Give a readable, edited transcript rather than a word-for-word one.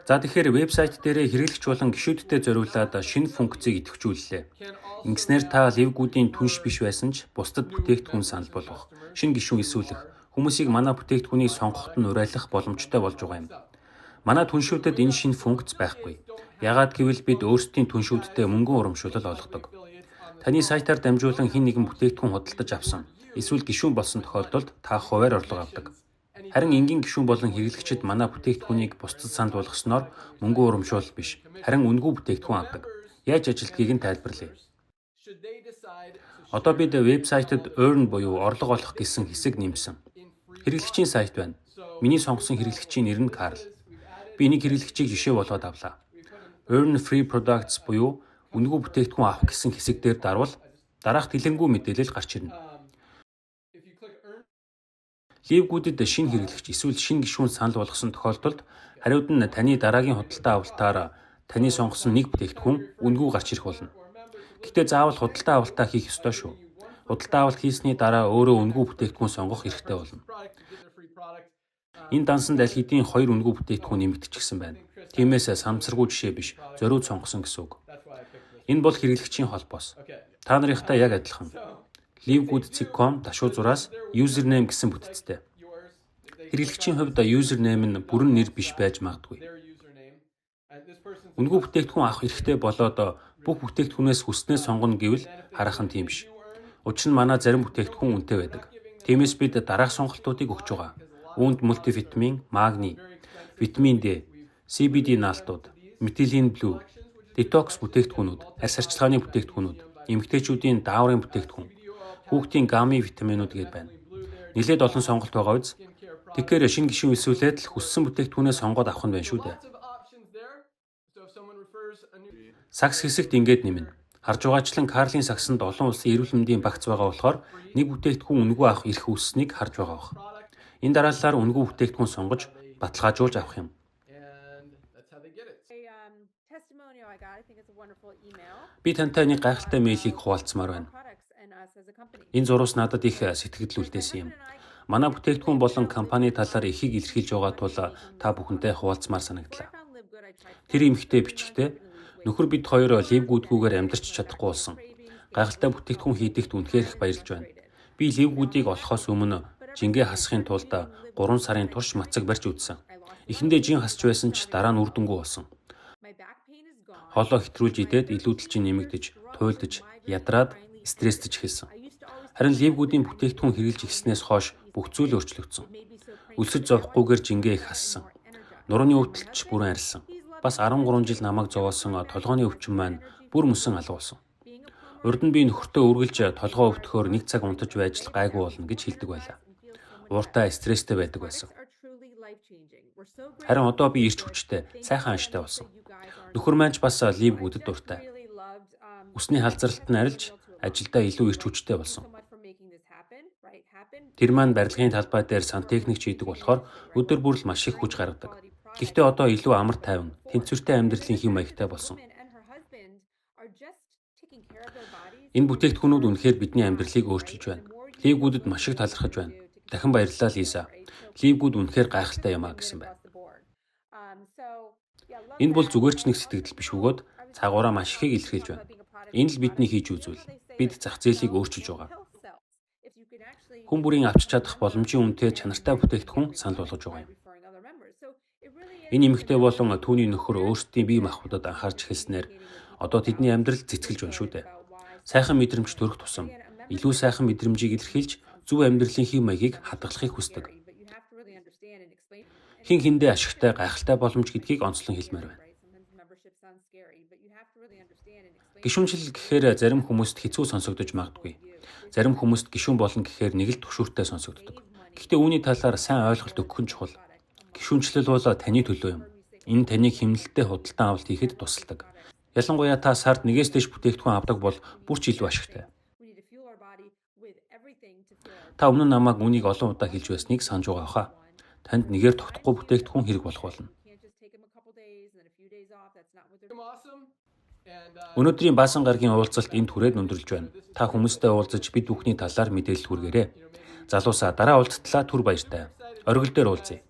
За тэгэхээр вебсайт дээрээ хэрэглэгч болон гишүүдтэй зориулаад шинэ функцийг идэвхжүүллээ. Ингэснээр та левгүүдийн түнш биш байсан ч бусдад бүтээгдэхүүн санал болгох, шинэ гишүүн эсүүлэх, хүмүүсийг манай бүтээгдэхүүнийг сонгоход нь уриалах боломжтой болж байгаа юм. Манай түншүүдэд энэ шинэ функц байхгүй. Яагаад гэвэл бид өөрсдийн түншүүдтэй мөнгөн урамшуулал олгодог. Таны сайтаар дамжуулан хэн нэгэн бүтээгдэхүүн худалдаж авсан, эсвэл гишүүн болсон тохиолдолд та хуваар орлого авдаг. Харин энгийн гишүүн болон хэрэглэгчид манай бүтээгдэхүүнийг бусдад санал болгосноор мөнгөн урамшуул биш, харин үнэгүй бүтээгдэхүүн авдаг. Яаж ажилтгийг нь тайлбарлая. Одоо бид вебсайтад earn буюу орлого олох гэсэн хэсэг нэмсэн. Хэрэглэгчийн сайт байна. Миний сонгосон хэрэглэгчийн нэр нь Карл. Би нэг хэрэглэгчийг жишээ болгоод авлаа. Earn free products буюу үнэгүй бүтээгдэхүүн авах гэсэн хэсэг дээр дарвал дараах дэлгэрэнгүй мэдээлэл гарч ирнэ. Левгүүдэд шинэ хэрэглэгч эсвэл шинэ гишүүн санал болгосон тохиолдолд хариуд нь таны дараагийн худалдаа авалтаар таны сонгосон нэг бүтээгдэхүүн үнэгүй гарч ирэх болно. Гэхдээ заавал худалдаа авалтаа хийх ёстой шүү. Худалдаа авалт хийсний дараа өөрөө үнэгүй бүтээгдэхүүн сонгох хэрэгтэй болно. Энэ дансанд аль хэдийн 2 үнэгүй бүтээгдэхүүн нэмэгдчихсэн байна. Тиймээс самсаргүй жишээ биш, зориуд сонгосон гэсэн үг. Энэ бол хэрэглэгчийн холбоос. Та нарынхтай яг адилхан. Livegood.com дашуу зураас username гэсэн бүтцтэй. Хэрэглэгчийн хувьд username нь бүрэн нэр биш байж магадгүй. Үнэгүй бүтээгдэхүүн авах хэрэгтэй болоод бүх бүтээгдэхүүнээс хүснээ сонгоно гэвэл харах нь тийм биш. Учир нь манай зарим бүтээгдэхүүн үнэтэй байдаг. Тиймээс бид дараах сонголтуудыг өгч байгаа. Үүнд мультивитамин, магний, витамин D, CBD наалтууд, метилин блю, детокс бүтээгдэхүүнүүд, арьс арчилгааны бүтээгдэхүүнүүд, эмэгтэйчүүдийн дааврын бүтээгдэхүүн, хүүхдийн гамми витаминууд гээд байна. Нилээд олон сонголт байгаа биз? Тэгэхээр шинэ гишүүн эсвэлээд л хүссэн бүтээгдэхүүнээ сонгоод авах нь байна шүү дээ. Сакс хэсэгт ингээд нэмнэ. Харж байгаачлан Карлийн саксанд олон улсын эрүүл мэндийн багц байгаа болохоор нэг бүтээгдэхүүн үнэгүй авах эрх үүссэнийг харж байгаа бох. Энэ дараалалаар үнэгүй бүтээгдэхүүн сонгож баталгаажуулж авах юм. Би тантай нэг гайхалтай мэйлийг хуваалцмаар байна. Энэ зурус надад их сэтгэл үлдээсэн юм. Манай бүтээгдэхүүн болон компани талаар ихийг илэрхийлж байгаа тул та бүхэнтэй хуваалцмаар санагдлаа. Тэр эмэгтэй бичгтээ нөхөр бид хоёр Livegood-гүйгээр амьдарч чадахгүй болсон. Гайхалтай бүтээгдэхүүн хийдэгт үнэхээр их баярлж байна. Би Livegood-ыг олохоос өмнө жингээ хасахын тулд 3 сарын турш мацаг барьж үзсэн. Эхэндээ жин хасч байсан ч дараа нь үр дүнгүй болсон. Хоолоо хэтрүүлж идээд илүүдэлчин нэмэгдэж, туйлдж, ядраад, стресстэж эхэлсэн. Харин Livegood-ийн бүтээгдэхүүн хэрэглэж эхэлснээс хойш бүх зүйл өөрчлөгдсөн. Өлсөж зовхгүйгээр жингээ их хассан. Нурууны өвдөлтч бүрэн арилсан. Бас 13 жил намайг зовоосон толгойн өвчин маань бүр мөсөн алга болсон. Урд нь би нөхөртөө үргэлж толгой өвдөхөөр 1 цаг унтаж байж л гайгүй болно гэж хэлдэг байлаа. Ууртай стресстэй байдаг байсан. Харин одоо би ирч хүчтэй, сайхан анштай болсон. Нөхөр маань ч бас Livegood-д дуртай. Үсний халзралт нь арилж, ажилдаа илүү ирч хүчтэй болсон. Тэр маань барилгын талбай дээр сантехникч хийдэг болохоор өдөр бүр л маш их хүч гаргадаг. Гэхдээ одоо илүү амар тайван, тэнцвэртэй амьдралын хэм маягтай болсон. Энэ бүтээгдэхүүнүүд үнэхээр бидний амьдралыг өөрчилж байна. Livegood-д маш их талархаж байна. Дахин баярлалаа Лиза. Livegood үнэхээр гайхалтай юм а гэсэн байна. Энэ бол зүгээр ч нэг сэтгэл биш бөгөөд цаагаараа маш ихийг илэрхийлж байна. Энэ л бидний хийж үзвэл бид зах зээлийг өөрчилж байгаа. Хүн бүрийн авч чадах боломжийн үнэтэй чанартай бүтээгдэхүүн санал болгож байгаа юм. Энэ эмэгтэй болон түүний нөхөр өөрсдийн бие махбодод анхаарч эхэлснээр одоо тэдний амьдрал цэцгэлж байна шүү дээ. Сайхан мэдрэмж төрөх тусам илүү сайхан мэдрэмжийг илэрхийлж зөв амьдралын хэв маягийг хадгалахыг хүсдэг. Хин хиндээ ашигтай гайхалтай боломж гэдгийг онцлон хэлмээр байна. Гишүүнчлэл гэхээр зарим хүмүүст хэцүү сонсогдож магадгүй. Зарим хүмүүст гишүүн болно гэхээр нэг л түвшүүртэй сонсогддог. Гэхдээ үүний талаар сайн ойлголт өгөх нь чухал. Гишүүнчлэл бол таны төлөө юм. Энэ таныг хэмнэлттэй худалдан авалт хийхэд тусалдаг. Ялангуяа та сард нэгээс дэш бүтээгдэхүүн авдаг бол бүр ч илүү ашигтай. Та өмнө нь намайг үнийг олон удаа хэлж байсныг санаж байгаа хаа. Танд нэгээр тогтохгүй бүтээгдэхүүн хэрэг болох болно. Өнөөдрийн баасан гарагийн уулзалт энд хүрээд өндөрлөж байна. Та хүмүүстэй уулзаж бид бүхний талаар мэдээлэл хүргээрэй. Залуусаа дараа уулзтлаа түр баяртай. Оргил дээр уулзъя.